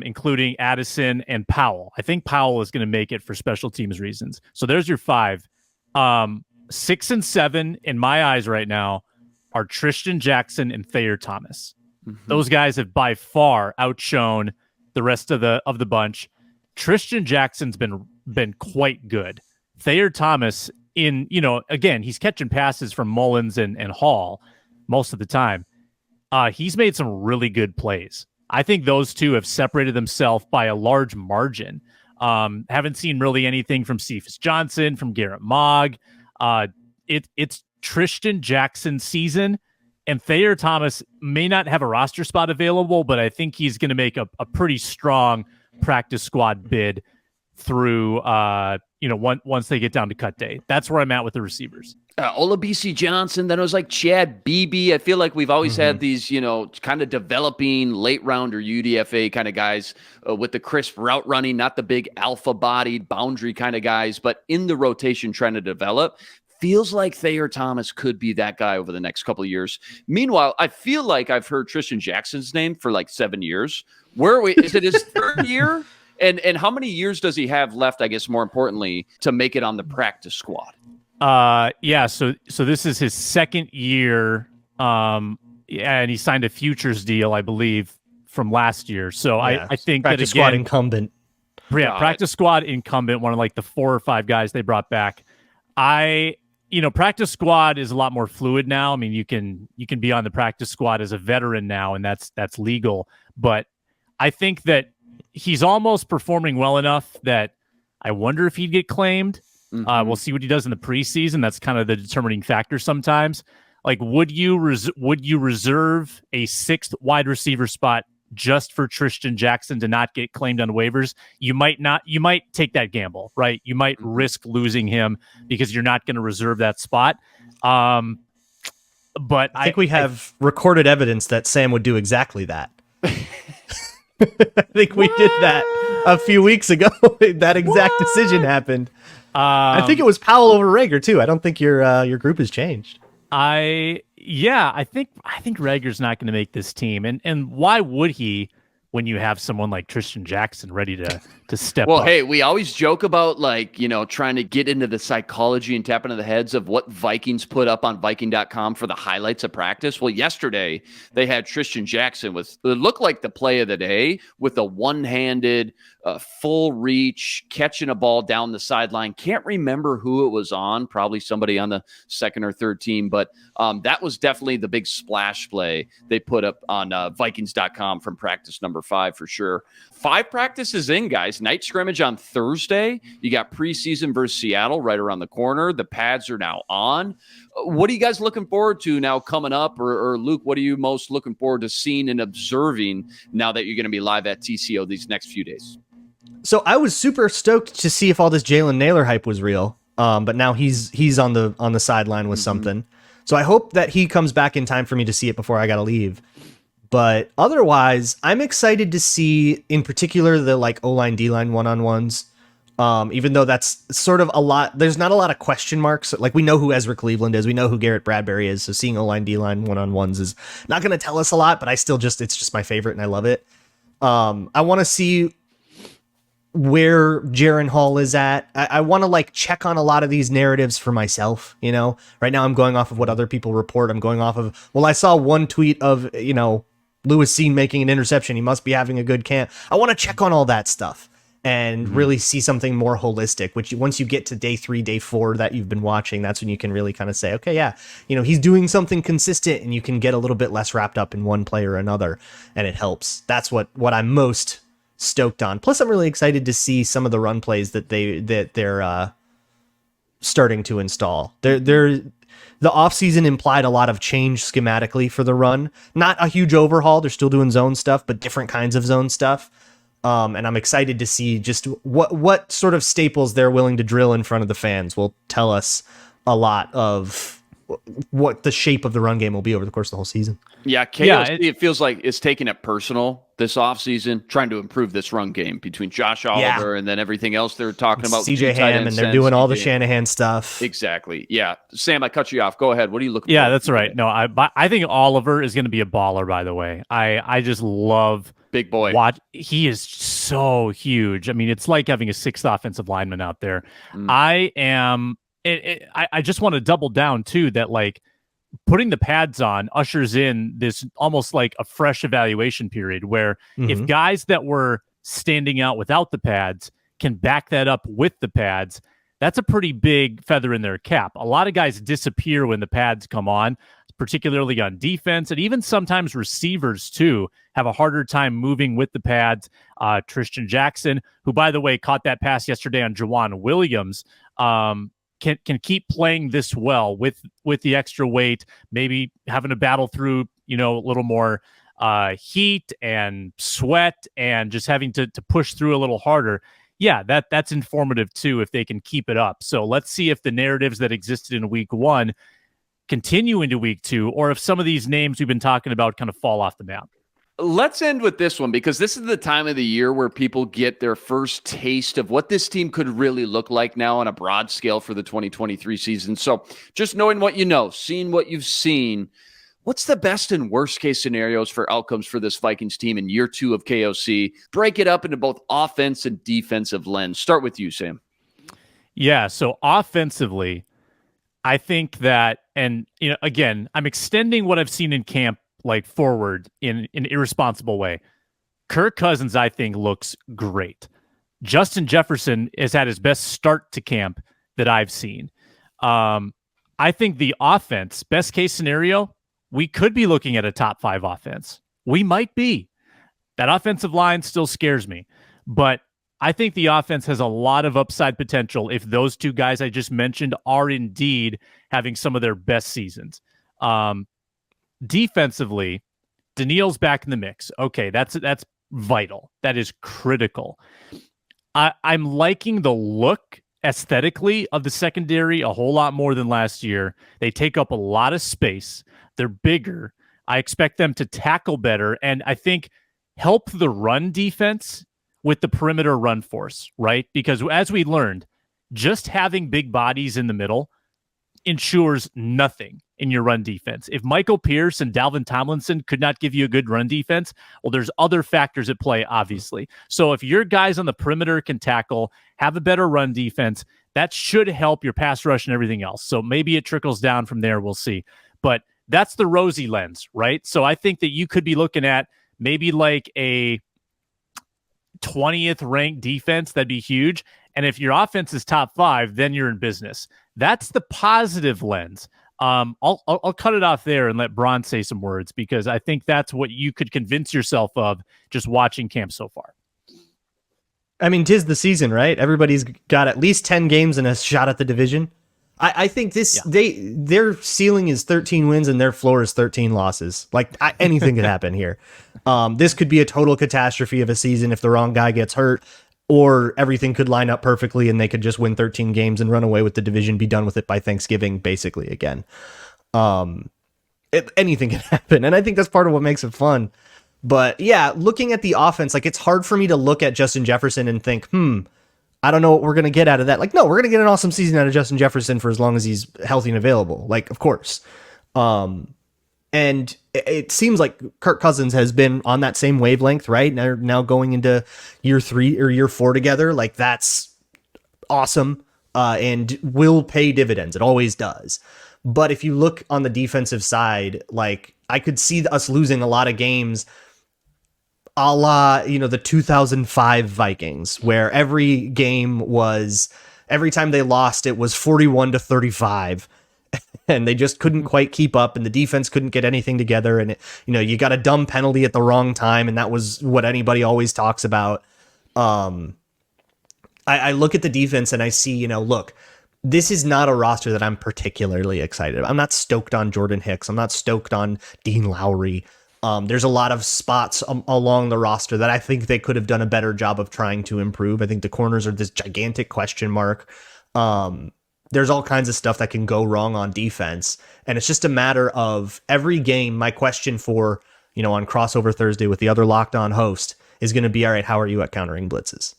including Addison and Powell. I think Powell is going to make it for special teams reasons. So there's your 5. 6 and 7 in my eyes right now are Tristan Jackson and Thayer Thomas. Those guys have by far outshone the rest of the bunch. Tristan Jackson's been quite good. Thayer Thomas, again, he's catching passes from Mullins and Hall most of the time. He's made some really good plays. I think those two have separated themselves by a large margin. Haven't seen really anything from Cephas Johnson, from Garrett Mogg. It's Tristan Jackson's season, and Thayer Thomas may not have a roster spot available, but I think he's going to make a pretty strong practice squad bid through once they get down to cut day. That's where I'm at with the receivers. Olabisi Johnson, then it was like Chad Beebe. I feel like we've always had these, kind of developing late rounder UDFA kind of guys with the crisp route running, not the big alpha bodied boundary kind of guys, but in the rotation trying to develop. Feels like Thayer Thomas could be that guy over the next couple of years. Meanwhile, I feel like I've heard Tristan Jackson's name for like 7 years. Where are we? Is it his 3rd year? And how many years does he have left, I guess, more importantly, to make it on the practice squad? So this is his 2nd year, and he signed a futures deal, I believe, from last year. So I think practice that, again, squad incumbent. Yeah, practice squad incumbent, one of like the 4 or 5 guys they brought back. Practice squad is a lot more fluid now. I mean, you can be on the practice squad as a veteran now, and that's legal. But I think that he's almost performing well enough that I wonder if he'd get claimed. We'll see what he does in the preseason. That's kind of the determining factor sometimes. Like, would you reserve a 6th wide receiver spot just for Tristan Jackson to not get claimed on waivers? You might not. You might take that gamble, right? You might risk losing him because you're not going to reserve that spot. But I think we have recorded evidence that Sam would do exactly that. I think we did that a few weeks ago. That exact decision happened. I think it was Powell over Rager too. I don't think your group has changed. I think Rager's not going to make this team, and why would he when you have someone like Tristan Jackson ready to step up? Well, hey, we always joke about trying to get into the psychology and tap into the heads of what Vikings put up on Viking.com for the highlights of practice. Well, yesterday they had Tristan Jackson it looked like the play of the day with a one-handed full reach, catching a ball down the sideline. Can't remember who it was on, probably somebody on the 2nd or 3rd team, but that was definitely the big splash play they put up on Vikings.com from practice number number 5 for sure. 5 practices in, guys. Night scrimmage on Thursday. You got preseason versus Seattle right around the corner. The pads are now on. What are you guys looking forward to now coming up? Or Luke, what are you most looking forward to seeing and observing now that you're going to be live at TCO these next few days? So I was super stoked to see if all this Jalen Naylor hype was real. But now he's on the sideline with something. So I hope that he comes back in time for me to see it before I got to leave. But otherwise, I'm excited to see, in particular, the like O-line, D-line one-on-ones. Even though that's sort of a lot, there's not a lot of question marks. Like, we know who Ezra Cleveland is, we know who Garrett Bradbury is. So seeing O-line, D-line one-on-ones is not going to tell us a lot, but I still it's just my favorite and I love it. I want to see where Jaren Hall is at. I want to like check on a lot of these narratives for myself. You know, right now I'm going off of what other people report. I'm going off of, well, I saw one tweet of, Lewis Seen making an interception. He must be having a good camp. I want to check on all that stuff and really see something more holistic, which once you get to day 3, day 4 that you've been watching, that's when you can really kind of say, okay, yeah, he's doing something consistent, and you can get a little bit less wrapped up in one play or another, and it helps. That's what I'm most stoked on. Plus, I'm really excited to see some of the run plays that they're starting to install. The offseason implied a lot of change schematically for the run. Not a huge overhaul. They're still doing zone stuff, but different kinds of zone stuff. And I'm excited to see just what sort of staples they're willing to drill in front of the fans will tell us a lot of what the shape of the run game will be over the course of the whole season. Yeah, KOC, it feels like it's taking it personal this offseason, trying to improve this run game between Josh Oliver and then everything else they're talking about. CJ Ham, and they're doing all the Shanahan stuff. Exactly. Yeah. Sam, I cut you off. Go ahead. What are you looking for? Yeah, that's right. No, I think Oliver is going to be a baller, by the way. I just love big boy. He is so huge. I mean, it's like having a 6th offensive lineman out there. I just want to double down too that like putting the pads on ushers in this almost like a fresh evaluation period where if guys that were standing out without the pads can back that up with the pads, that's a pretty big feather in their cap. A lot of guys disappear when the pads come on, particularly on defense, and even sometimes receivers too have a harder time moving with the pads. Tristan Jackson, who by the way caught that pass yesterday on Jawan Williams, can keep playing this well with the extra weight, maybe having to battle through, a little more heat and sweat and just having to push through a little harder. Yeah, that's informative too if they can keep it up. So let's see if the narratives that existed in week 1 continue into week 2, or if some of these names we've been talking about kind of fall off the map. Let's end with this one, because this is the time of the year where people get their first taste of what this team could really look like now on a broad scale for the 2023 season. So just knowing what you know, seeing what you've seen, what's the best and worst case scenarios for outcomes for this Vikings team in year 2 of KOC? Break it up into both offense and defensive lens. Start with you, Sam. Yeah, so offensively, I think that, and again, I'm extending what I've seen in camp like forward in an irresponsible way. Kirk Cousins, I think, looks great. Justin Jefferson has had his best start to camp that I've seen. I think the offense, best case scenario, we could be looking at a top 5 offense. We might be. That offensive line still scares me, but I think the offense has a lot of upside potential if those 2 guys I just mentioned are indeed having some of their best seasons. Defensively, Danielle's back in the mix. Okay, that's vital. That is critical. I'm liking the look aesthetically of the secondary a whole lot more than last year. They take up a lot of space. They're bigger. I expect them to tackle better, and I think help the run defense with the perimeter run force, right? Because as we learned, just having big bodies in the middle ensures nothing in your run defense. If Michael Pierce and Dalvin Tomlinson could not give you a good run defense, well, there's other factors at play, obviously. So if your guys on the perimeter can tackle, have a better run defense, that should help your pass rush and everything else. So maybe it trickles down from there. We'll see. But that's the rosy lens, right? So I think that you could be looking at maybe like a 20th ranked defense. That'd be huge. And if your offense is top 5, then you're in business. That's the positive lens. I'll cut it off there and let Bron say some words, because I think that's what you could convince yourself of just watching camp so far. I mean, 'tis the season, right? Everybody's got at least 10 games and a shot at the division. I think their ceiling is 13 wins and their floor is 13 losses. Like, anything could happen here. This could be a total catastrophe of a season if the wrong guy gets hurt, or everything could line up perfectly and they could just win 13 games and run away with the division, be done with it by Thanksgiving, basically, again. Anything can happen, and I think that's part of what makes it fun. But yeah, looking at the offense, like, it's hard for me to look at Justin Jefferson and think, I don't know what we're going to get out of that. Like, no, we're going to get an awesome season out of Justin Jefferson for as long as he's healthy and available. Like, of course. And it seems like Kirk Cousins has been on that same wavelength, right? Now going into year 3 or year 4 together. Like, that's awesome, and will pay dividends. It always does. But if you look on the defensive side, like, I could see us losing a lot of games a la, the 2005 Vikings, where every time they lost, it was 41-35, and they just couldn't quite keep up, and the defense couldn't get anything together. And you got a dumb penalty at the wrong time, and that was what anybody always talks about. I look at the defense and I see, look, this is not a roster that I'm particularly excited about. I'm not stoked on Jordan Hicks. I'm not stoked on Dean Lowry. There's a lot of spots along the roster that I think they could have done a better job of trying to improve. I think the corners are this gigantic question mark. There's all kinds of stuff that can go wrong on defense. And it's just a matter of every game. My question for, on Crossover Thursday with the other Locked On host is going to be, all right, how are you at countering blitzes?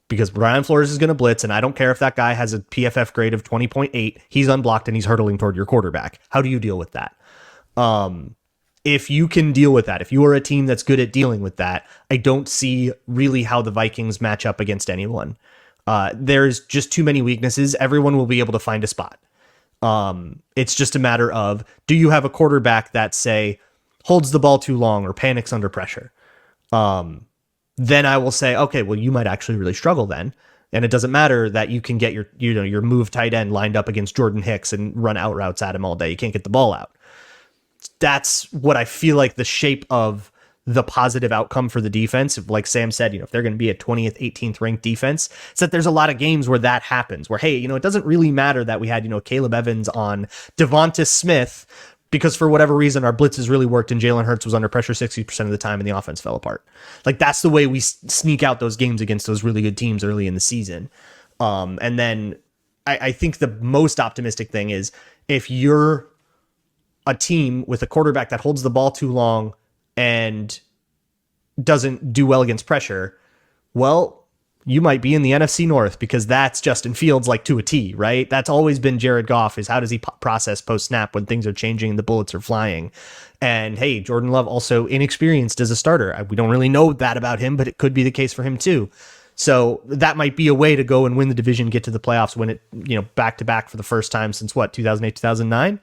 Because Brian Flores is going to blitz, and I don't care if that guy has a PFF grade of 20.8. He's unblocked and he's hurtling toward your quarterback. How do you deal with that? If you can deal with that, if you are a team that's good at dealing with that, I don't see really how the Vikings match up against anyone. There's just too many weaknesses. Everyone will be able to find a spot. It's just a matter of, do you have a quarterback that, say, holds the ball too long or panics under pressure? Then I will say, okay, well, you might actually really struggle then. And it doesn't matter that you can get your move tight end lined up against Jordan Hicks and run out routes at him all day. You can't get the ball out. That's what I feel like the shape of the positive outcome for the defense. Like Sam said, if they're going to be a 20th, 18th ranked defense, it's that there's a lot of games where that happens, where, hey, it doesn't really matter that we had, Caleb Evans on Devonta Smith, because for whatever reason, our blitzes really worked and Jalen Hurts was under pressure 60% of the time and the offense fell apart. Like, that's the way we sneak out those games against those really good teams early in the season. And then I think the most optimistic thing is, if you're a team with a quarterback that holds the ball too long and doesn't do well against pressure, well, you might be in the NFC North, because that's Justin Fields, like, to a T, right? That's always been Jared Goff, is how does he process post-snap when things are changing and the bullets are flying? And, hey, Jordan Love also inexperienced as a starter. We don't really know that about him, but it could be the case for him too. So that might be a way to go and win the division, get to the playoffs, win it, back-to-back for the first time since, 2008, 2009?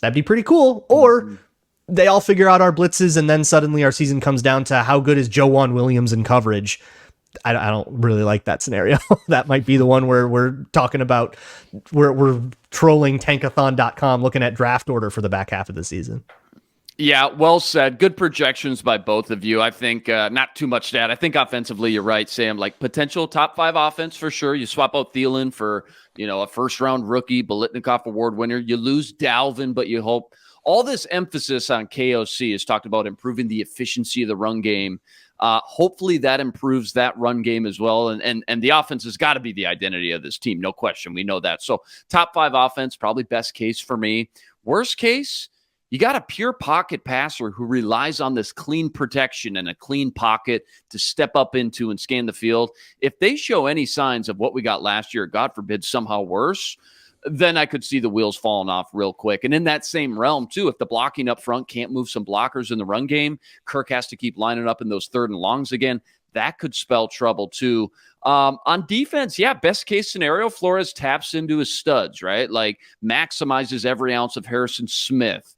That'd be pretty cool. Or they all figure out our blitzes, and then suddenly our season comes down to how good is Joejuan Williams in coverage. I don't really like that scenario. That might be the one where we're talking about, we're trolling tankathon.com looking at draft order for the back half of the season. Yeah, well said. Good projections by both of you. I think not too much to add. I think offensively, you're right, Sam. Like, potential top 5 offense for sure. You swap out Thielen for, a first-round rookie, Biletnikoff Award winner. You lose Dalvin, but you hope. All this emphasis on KOC is talked about improving the efficiency of the run game. Hopefully that improves that run game as well. And the offense has got to be the identity of this team. No question. We know that. So top 5 offense, probably best case for me. Worst case, you got a pure pocket passer who relies on this clean protection and a clean pocket to step up into and scan the field. If they show any signs of what we got last year, God forbid, somehow worse, then I could see the wheels falling off real quick. And in that same realm, too, if the blocking up front can't move some blockers in the run game, Kirk has to keep lining up in those 3rd and longs again. That could spell trouble, too. On defense, yeah, best case scenario, Flores taps into his studs, right? Like, maximizes every ounce of Harrison Smith,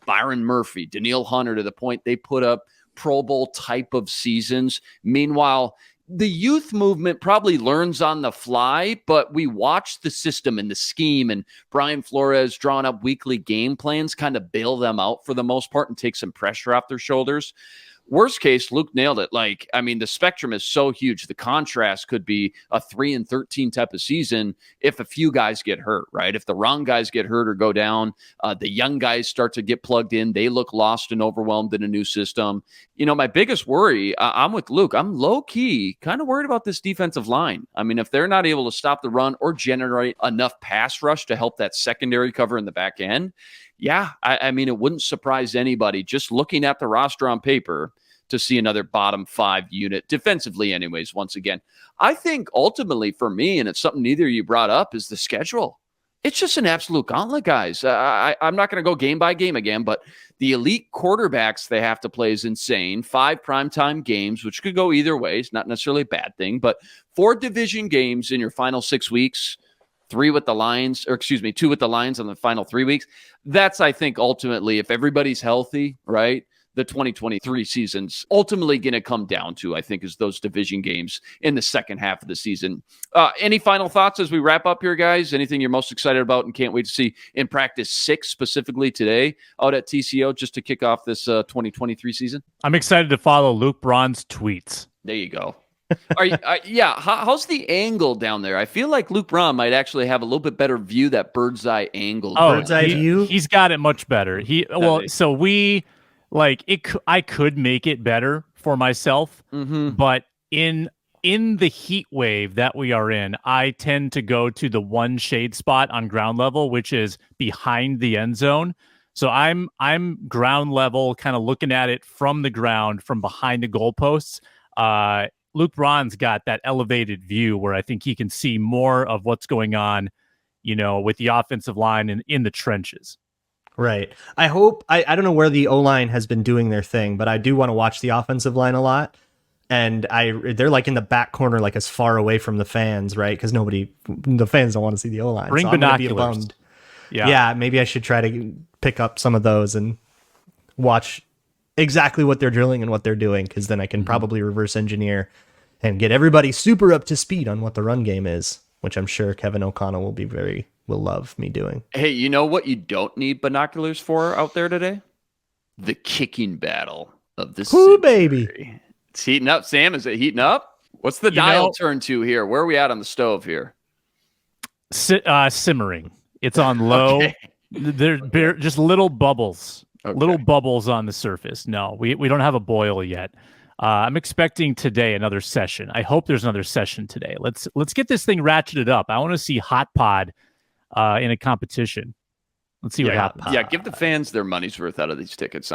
Byron Murphy, Danielle Hunter, to the point they put up Pro Bowl type of seasons. Meanwhile, the youth movement probably learns on the fly, but we watch the system and the scheme, and Brian Flores drawing up weekly game plans kind of bail them out for the most part and take some pressure off their shoulders. Worst case, Luke nailed it. Like, I mean, the spectrum is so huge. The contrast could be a 3-13 type of season if a few guys get hurt, right? If the wrong guys get hurt or go down, the young guys start to get plugged in. They look lost and overwhelmed in a new system. You know, my biggest worry, I'm with Luke. I'm low-key kind of worried about this defensive line. I mean, if they're not able to stop the run or generate enough pass rush to help that secondary cover in the back end, yeah, I mean, it wouldn't surprise anybody just looking at the roster on paper to see another bottom 5 unit defensively anyways. Once again, I think ultimately for me, and it's something neither of you brought up, is the schedule. It's just an absolute gauntlet, guys. I'm not going to go game by game again, but the elite quarterbacks they have to play is insane. 5 primetime games, which could go either way. It's not necessarily a bad thing, but 4 division games in your final 6 weeks, 2 with the Lions on the final 3 weeks. That's, I think, ultimately, if everybody's healthy, right, the 2023 season's ultimately going to come down to, I think, is those division games in the second half of the season. Any final thoughts as we wrap up here, guys? Anything you're most excited about and can't wait to see in practice 6 specifically today out at TCO just to kick off this 2023 season? I'm excited to follow Luke Braun's tweets. There you go. How's the angle down there? I feel like Luke Braun might actually have a little bit better view, that bird's eye angle. Bird's eye view? He's got it much better. I could make it better for myself, but in the heat wave that we are in, I tend to go to the one shade spot on ground level, which is behind the end zone. So I'm ground level, kind of looking at it from the ground, from behind the goalposts. Luke Braun's got that elevated view where I think he can see more of what's going on, you know, with the offensive line and in the trenches. Right. I hope, I don't know where the O-line has been doing their thing, but I do want to watch the offensive line a lot. And they're like in the back corner, like as far away from the fans, right? Because the fans don't want to see the O-line. Bring binoculars. Yeah, maybe I should try to pick up some of those and watch exactly what they're drilling and what they're doing, because then I can probably reverse engineer and get everybody super up to speed on what the run game is, which I'm sure Kevin O'Connell will love me doing. Hey, you know what you don't need binoculars for out there today? The kicking battle of the century. Baby. It's heating up. Sam, is it heating up? What's the dial turn to here? Where are we at on the stove here? Simmering. It's on low. Okay. They're just little bubbles. Okay. Little bubbles on the surface. No, we don't have a boil yet. I'm expecting today another session. I hope there's another session today. Let's get this thing ratcheted up. I want to see Hot Pod in a competition. Let's see what happens. Yeah, give the fans their money's worth out of these tickets.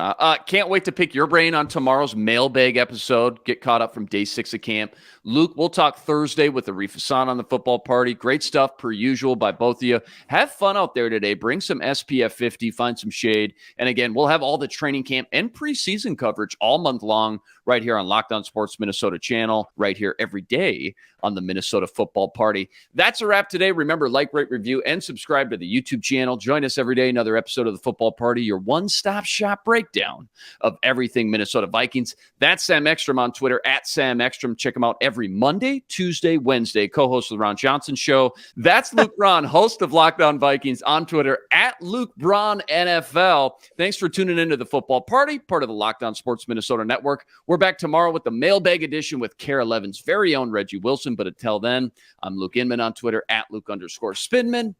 Can't wait to pick your brain on tomorrow's mailbag episode. Get caught up from day 6 of camp. Luke, we'll talk Thursday with Arif Hassan on the football party. Great stuff per usual by both of you. Have fun out there today. Bring some SPF 50, find some shade. And again, we'll have all the training camp and preseason coverage all month long right here on Locked On Sports Minnesota channel, right here every day on the Minnesota Football Party. That's a wrap today. Remember, like, rate, review, and subscribe to the YouTube channel. Join us every day, another episode of the Football Party, your one-stop shop breakdown of everything Minnesota Vikings. That's Sam Ekstrom on Twitter, at Sam Ekstrom. Check him out every Monday, Tuesday, Wednesday, co-host of the Ron Johnson Show. That's Luke Braun, host of Locked On Vikings, on Twitter, at Luke Braun NFL. Thanks for tuning into the Football Party, part of the Locked On Sports Minnesota Network. We're back tomorrow with the mailbag edition with Kara Levin's very own Reggie Wilson. But until then, I'm Luke Inman on Twitter, at Luke_Spinman.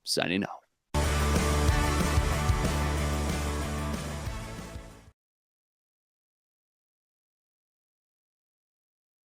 Signing out.